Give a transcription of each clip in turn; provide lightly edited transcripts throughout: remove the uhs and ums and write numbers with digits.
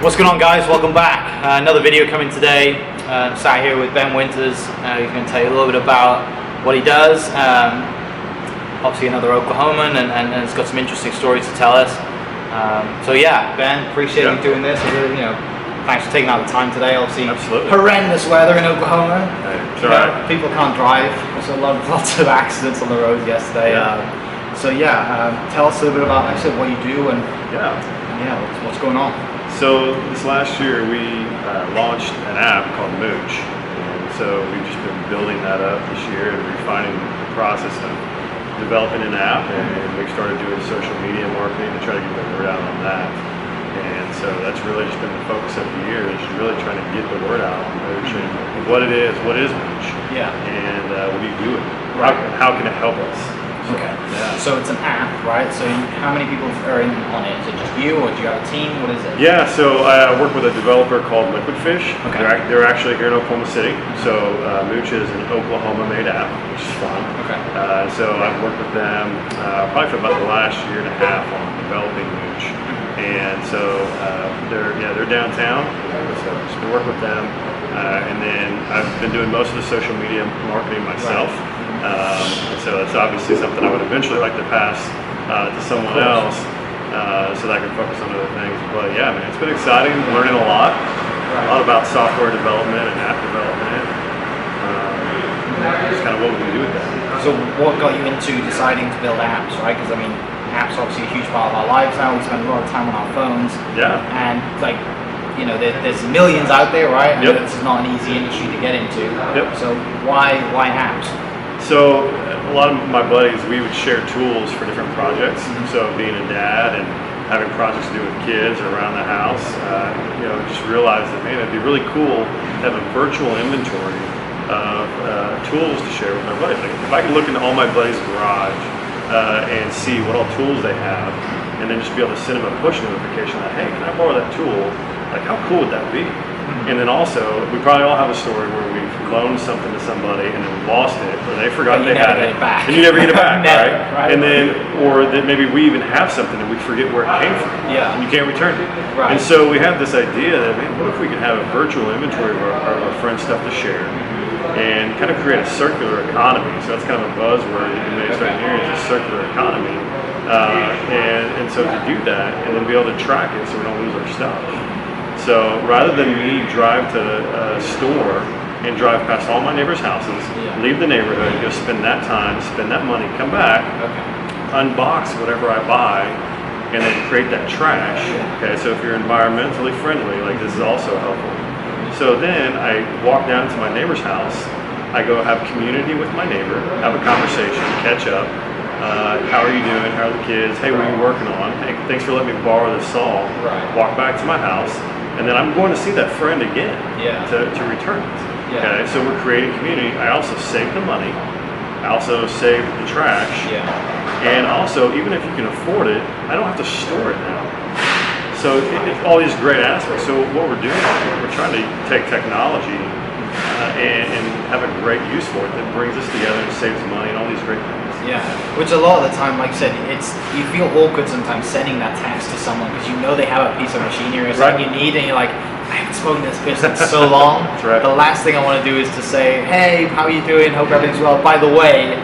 What's going on, guys? Welcome back. Another video coming today. Sat here with Ben Winters. He's going to tell you a little bit about what he does. Obviously another Oklahoman, and it's got some interesting stories to tell us. So yeah, Ben, appreciate you doing this. Really, thanks for taking out the time today. Obviously, horrendous weather in Oklahoma. People can't drive. There's lots of accidents on the roads yesterday. So tell us a little bit about actually what you do and what's going on. So this last year we launched an app called Mooch, and so we've just been building that up this year and refining the process of developing an app, and we started doing social media marketing to try to get the word out on that. And so that's really just been the focus of the year, is really trying to get the word out on Mooch and what it is, what is Mooch, and what do you do with it, how can it help us. So it's an app, right? So how many people are in on it? Is it just you, or do you have a team? What is it? Yeah, so I work with a developer called Liquidfish. They're actually here in Oklahoma City. So Mooch is an Oklahoma-made app, which is fun. So I've worked with them probably for about the last year and a half on developing Mooch. And so they're downtown. So just been working with them. And then I've been doing most of the social media marketing myself. So that's obviously something I would eventually like to pass to someone else, so that I can focus on other things. But yeah, man, it's been exciting, learning a lot about software development and app development. Just kind of what we can do with that. So what got you into deciding to build apps, right? Because I mean, apps are obviously a huge part of our lives now. We spend a lot of time on our phones. And there's millions out there, right? And this is not an easy industry to get into. So why apps? So a lot of my buddies, we would share tools for different projects. So being a dad and having projects to do with kids or around the house, just realized that, man, it'd be really cool to have a virtual inventory of tools to share with my buddies. Like, if I could look into all my buddies' garage and see what all tools they have, and then just be able to send them a push notification that, hey, can I borrow that tool? Like, how cool would that be? And then also, we probably all have a story where we've loaned something to somebody and then lost it, or they forgot they had it, and you never get it back, right? And then, or that maybe we even have something and we forget where it came from, and you can't return it. And so we have this idea that, man, what if we could have a virtual inventory of our friends' stuff to share, and kind of create a circular economy. So that's kind of a buzzword that you may start hearing, is a circular economy. And so to do that, and then be able to track it so we don't lose our stuff. So rather than me drive to a store and drive past all my neighbors' houses, leave the neighborhood, go spend that time, spend that money, come back, unbox whatever I buy, and then create that trash. So if you're environmentally friendly, like, this is also helpful. So then I walk down to my neighbor's house, I go have community with my neighbor, have a conversation, catch up. How are you doing? How are the kids? Hey, what are you working on? Hey, thanks for letting me borrow this saw. Walk back to my house, and then I'm going to see that friend again to return it. So we're creating community. I also save the money. I also save the trash. And also, even if you can afford it, I don't have to store it now. So all these great aspects. So what we're doing, we're trying to take technology and have a great use for it that brings us together and saves money and all these great things. Which a lot of the time, like I said, you feel awkward sometimes sending that text to someone because you know they have a piece of machinery or something you need, and you're like, I haven't spoken to this person in so long. The last thing I want to do is to say, hey, how are you doing? Hope everything's well. By the way,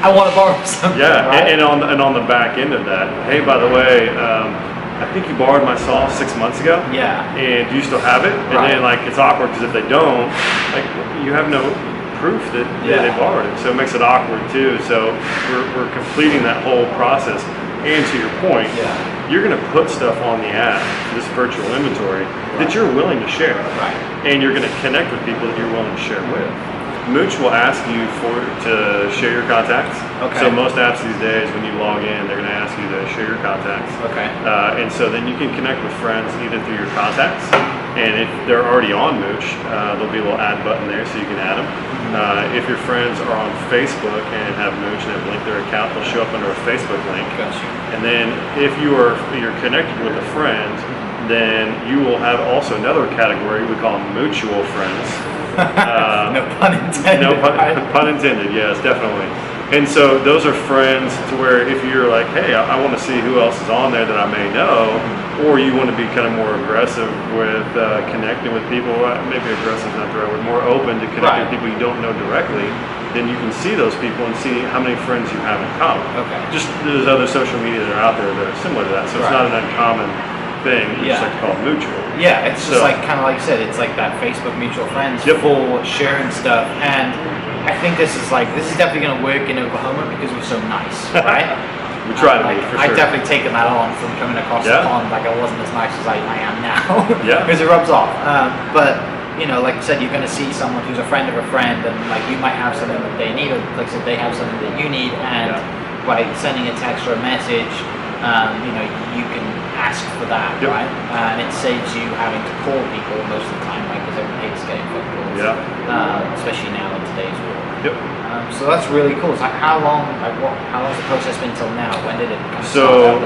I want to borrow something. And on the back end of that, hey, by the way, I think you borrowed my saw 6 months ago. And do you still have it? And then, like, it's awkward because if they don't, like, you have no proof that they borrowed it, so it makes it awkward too. So we're completing that whole process. And to your point, you're going to put stuff on the app, this virtual inventory, that you're willing to share, and you're going to connect with people that you're willing to share with. Mooch will ask you to share your contacts. So most apps these days, when you log in, they're going to ask you to share your contacts. And so then you can connect with friends either through your contacts, and if they're already on Mooch, there'll be a little add button there so you can add them. If your friends are on Facebook and have Mooch and have linked their account, they'll show up under a Facebook link. And then if you're connected with a friend, then you will have also another category we call mutual friends. No pun intended. No pun intended, yes, definitely. And so those are friends to where if you're like, hey, I want to see who else is on there that I may know, or you want to be kind of more aggressive with connecting with people, maybe aggressive is not the right word, more open to connecting with people you don't know directly, then you can see those people and see how many friends you have in common. Okay. Just there's other social media that are out there that are similar to that, so it's not an uncommon thing. We just like to call it mutual. Yeah, it's just like kind of like you said, it's like that Facebook mutual friends for sharing stuff. And I think this is definitely going to work in Oklahoma because we're so nice, right? We try to be, for sure. I've definitely taken that on from coming across the pond. Like I wasn't as nice as I am now. Because it rubs off. But you know, like you said, you're going to see someone who's a friend of a friend, and like you might have something that they need, or like I said, they have something that you need, and by sending a text or a message, you know, you can ask for that, right? And it saves you having to call people most of the time, right? Because everyone hates getting phone calls, especially now in today's world. So that's really cool. So how long? How long's the process been till now? When did it come so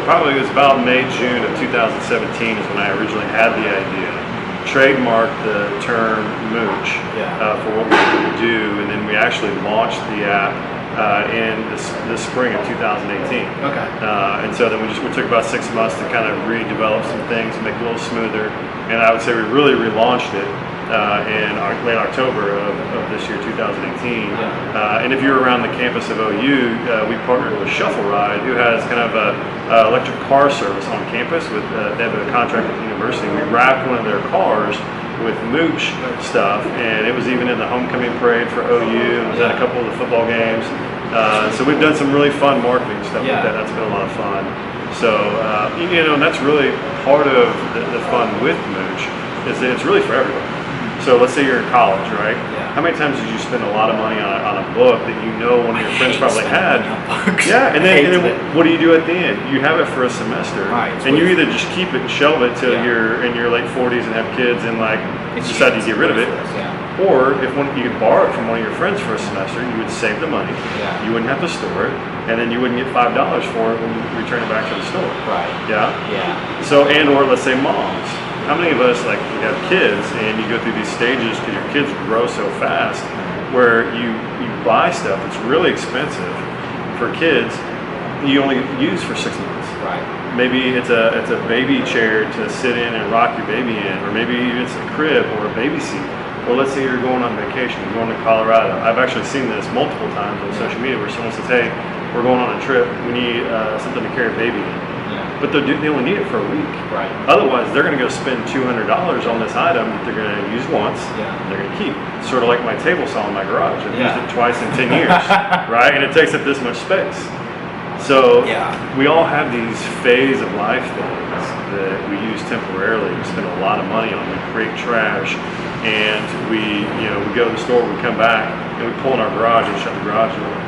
probably it was about May, June of 2017 is when I originally had the idea. Trademarked the term Mooch for what we would do, and then we actually launched the app in the spring of 2018. Okay. And so then we took about 6 months to kind of redevelop some things, make it a little smoother, and I would say we really relaunched it in late October of this year, 2018. And if you're around the campus of OU, we partnered with Shuffle Ride, who has kind of a electric car service on campus. They have a contract with the university. We wrapped one of their cars with Mooch stuff, and it was even in the homecoming parade for OU, and was at a couple of the football games. So we've done some really fun marketing stuff like that. That's been a lot of fun. So you know, and that's really part of the fun with Mooch, is that it's really for everybody. So let's say you're in college, right? How many times did you spend a lot of money on a book that you know one of your friends probably had? And then what do you do at the end? You have it for a semester, and you either just keep it and shelve it till you're in your late 40s and have kids and like decide to get rid of it, or if you could borrow it from one of your friends for a semester, you would save the money. You wouldn't have to store it, and then you wouldn't get $5 for it when you return it back to the store. So or let's say moms. How many of us, like, we have kids and you go through these stages because your kids grow so fast where you buy stuff that's really expensive for kids you only use for 6 months. Maybe it's a baby chair to sit in and rock your baby in, or maybe it's a crib or a baby seat. Or let's say you're going on vacation, you're going to Colorado. I've actually seen this multiple times on social media where someone says, hey, we're going on a trip, we need something to carry a baby in. But they only need it for a week. Otherwise, they're going to go spend $200 on this item that they're going to use once. They're going to keep. Sort of like my table saw in my garage. I've used it twice in 10 years, right? And it takes up this much space. So we all have these phase of life things that we use temporarily. We spend a lot of money on. We create trash, and we go to the store. We come back and we pull in our garage and shut the garage door.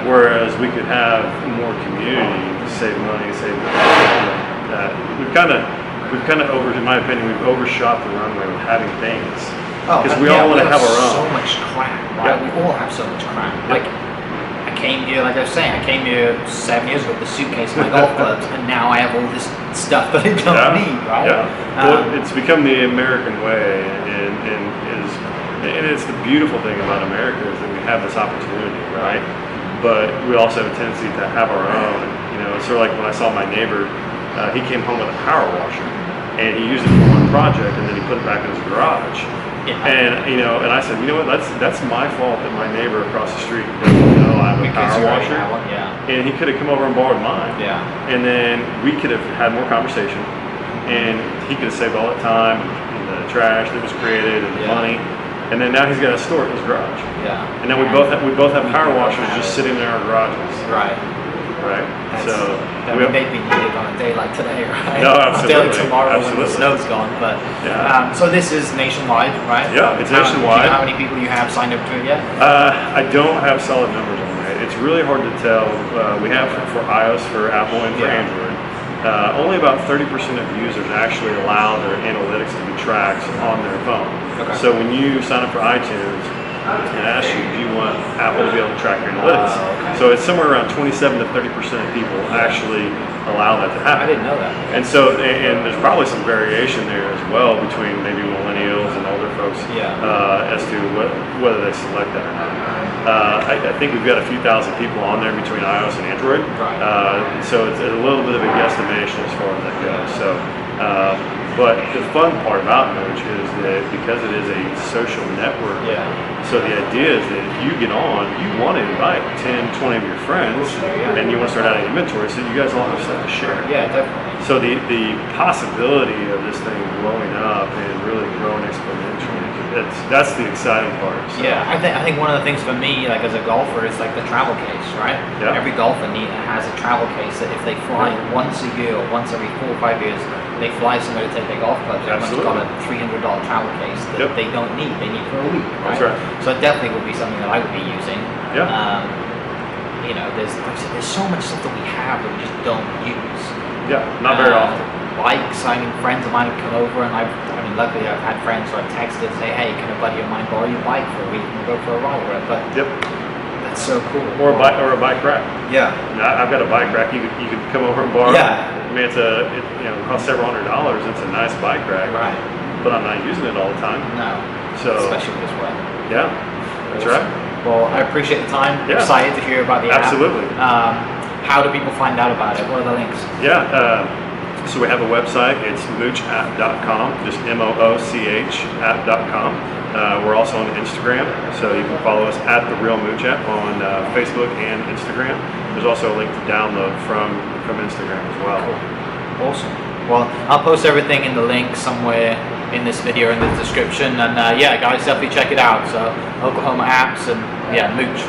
Whereas we could have more community to save money, save that. We've kind of in my opinion, we've overshot the runway with having things. Because we all want to have our own. So much crap, right? We all have so much crap. Like I came here 7 years ago with a suitcase and my golf clubs, and now I have all this stuff that I don't need, right? Well, it's become the American way, and it's the beautiful thing about America is that we have this opportunity, right? But we also have a tendency to have our own. You know, it's sort of like when I saw my neighbor, he came home with a power washer, and he used it for one project, and then he put it back in his garage. And and I said, you know what? That's my fault that my neighbor across the street doesn't know I have a power washer. And he could have come over and borrowed mine. And then we could have had more conversation, and he could have saved all that time and the trash that was created and the money. And then now he's got to store it in his garage. And then we both have power washers just sitting in our garages. Right. So that may be needed on a day like today, right? No, absolutely. Tomorrow when the snow's gone, but so this is nationwide, right? Yeah, it's nationwide. Do you know how many people you have signed up to it yet? I don't have solid numbers on it. It's really hard to tell. We have for iOS, for Apple, and for Android. Only about 30% of users actually allow their analytics to be tracked on their phone. So when you sign up for iTunes, and ask you, do you want Apple to be able to track your analytics? So it's somewhere around 27 to 30% of people actually allow that to happen. I didn't know that. And so, and there's probably some variation there as well between maybe millennials and older folks as to whether they select that or not. I think we've got a few thousand people on there between iOS and Android. Right. So it's a little bit of a guesstimation as far as that goes. So, but the fun part about Mooch is that because it is a social network, so the idea is that if you get on, you want to invite 10, 20 of your friends, and you want to start adding inventory so you guys all have stuff to share. Yeah, definitely. So the possibility of this thing blowing up and really growing exponentially, that's the exciting part. So. Yeah, I think one of the things for me, like as a golfer, is like the travel case, right? Yeah. Every golfer has a travel case that if they fly once a year or once every 4 or 5 years, they fly somewhere to take their golf clubs. Everyone's got a $300 travel case that they don't need. They need for a week, right? That's right. So it definitely would be something that I would be using. Yeah. You know, there's so much stuff that we have that we just don't use. Yeah, not very often. Bikes, I mean, friends of mine have come over, and luckily I've had friends who I've texted and say, hey, can a buddy of mine borrow your bike for a week and we'll go for a ride with it? But that's so cool. Or a bike rack. Yeah. I've got a bike rack you could come over and borrow. Yeah. I mean, it costs several $100s. It's a nice bike rack. Right. But I'm not using it all the time. No. So especially this way. Yeah. That's right. Well, I appreciate the time. Yeah. Excited to hear about the app. Absolutely. How do people find out about it? What are the links? Yeah. So we have a website. It's moochapp.com, just mooch app.com. We're also on Instagram, so you can follow us at The Real Mooch App on Facebook and Instagram. There's also a link to download from Instagram as well. Cool. Awesome. Well, I'll post everything in the link somewhere in this video in the description. And yeah, guys, definitely check it out. So Oklahoma apps and yeah, Mooch.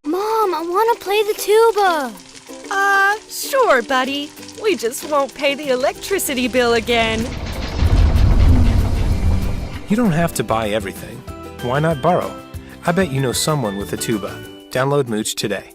Mom, I want to play the tuba. Sure, buddy. We just won't pay the electricity bill again. You don't have to buy everything. Why not borrow? I bet you know someone with a tuba. Download Mooch today.